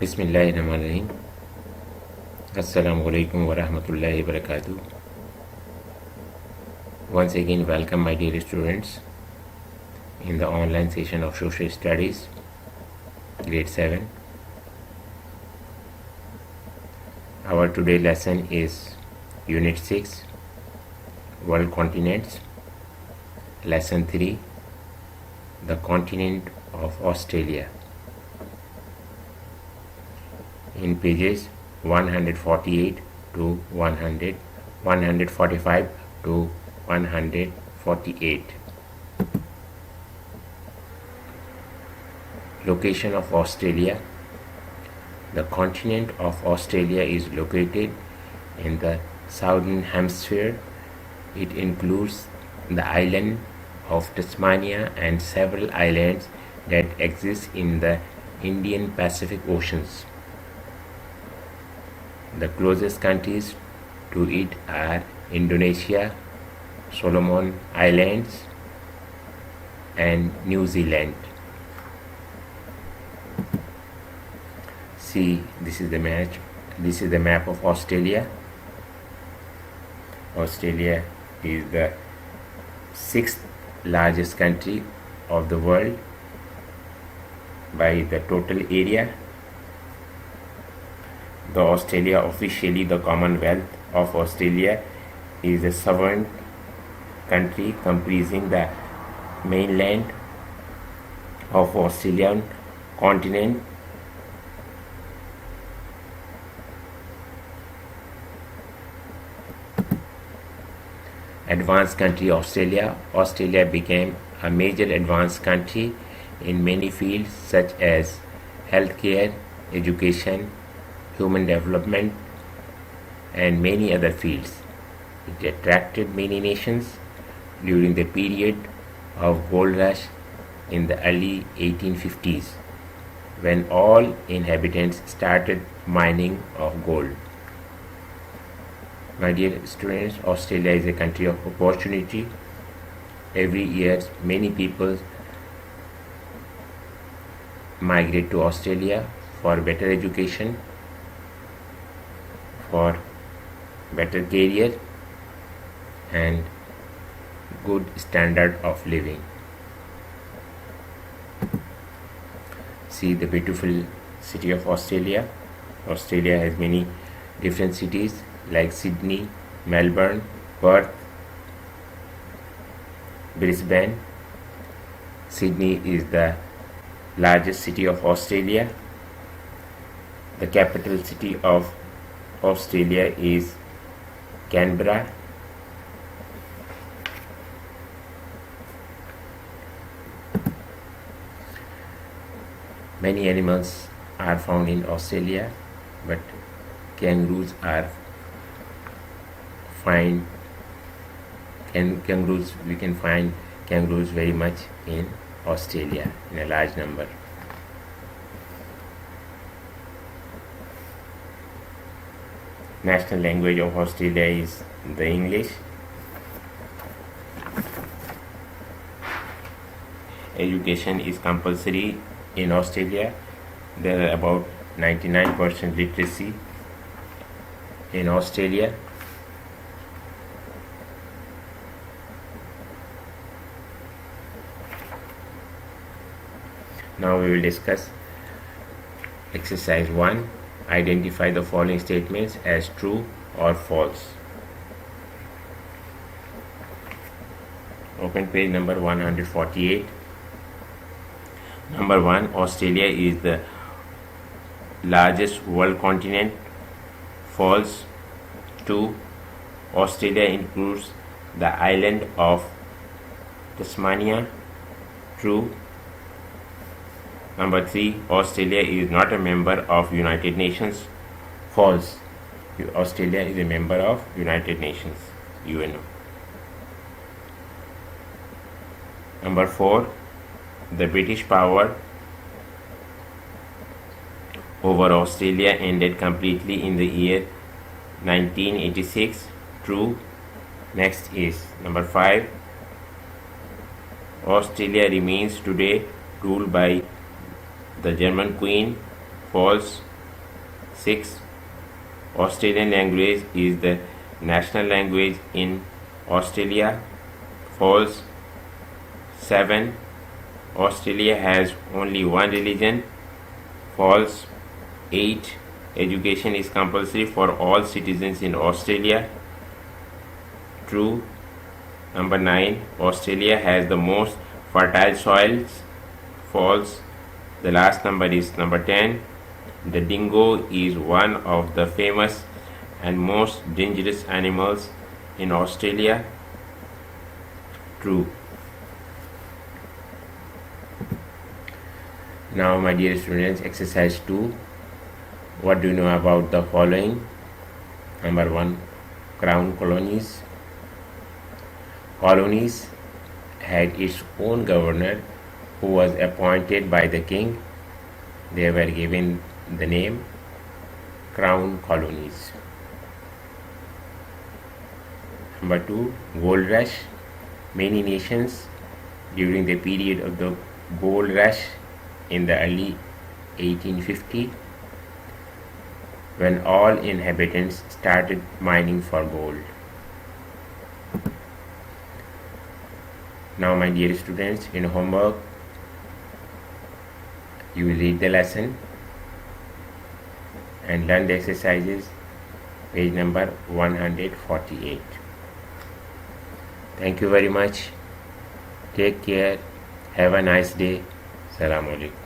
Bismillahirrahmanirrahim. Assalamu alaikum wa rahmatullahi wa barakatuh. Once again, welcome my dear students in the online session of Social Studies, Grade 7. Our today lesson is Unit 6, World Continents, Lesson 3, the Continent of Australia. In pages 148 to 145 to 148. Location of Australia. The continent of Australia is located in the Southern Hemisphere. It includes the island of Tasmania and several islands that exist in the Indian Pacific Oceans. The closest countries to it are Indonesia, Solomon Islands, and New Zealand. See, this is the map. This is the map of Australia. Australia is the sixth largest country of the world by the total area. The Australia, officially the Commonwealth of Australia, is a sovereign country comprising the mainland of Australian continent. Advanced country Australia. Australia became a major advanced country in many fields such as healthcare, education, human development, and many other fields. It attracted many nations during the period of gold rush in the early 1850s, when all inhabitants started mining of gold. My dear students, Australia is a country of opportunity. Every year, many people migrate to Australia for better education, for better career, and good standard of living. See the beautiful city of Australia. Australia has many different cities like Sydney, Melbourne, Perth, Brisbane. Sydney is the largest city of Australia. The capital city of Australia is Canberra. Many animals are found in Australia, but kangaroos are found. We can find kangaroos very much in Australia in a large number. National language of Australia is the English. Education is compulsory in Australia. There are about 99% literacy in Australia. Now we will discuss exercise 1. Identify the following statements as true or false. Open page number 148. Number 1. Australia is the largest world continent. False. 2. Australia includes the island of Tasmania. True. Number 3. Australia is not a member of United Nations. False. Australia is a member of United Nations, UNO. Number 4. The British power over Australia ended completely in the year 1986. True. Next is number 5. Australia remains today ruled by the German Queen. False. 6. Australian language is the national language in Australia. False. 7. Australia has only one religion. False. 8. Education is compulsory for all citizens in Australia. True. Number 9. Australia has the most fertile soils. False. The last number is number 10. The dingo is one of the famous and most dangerous animals in Australia. True. Now, my dear students, exercise 2. What do you know about the following? Number 1. Crown colonies. Colonies had its own governor who was appointed by the king. They were given the name Crown Colonies. Number 2. Gold rush. Many nations during the period of the gold rush in the early 1850, when all inhabitants started mining for gold. Now, my dear students, in homework you will read the lesson and learn the exercises, page number 148. Thank you very much. Take care. Have a nice day. Assalamu alaikum.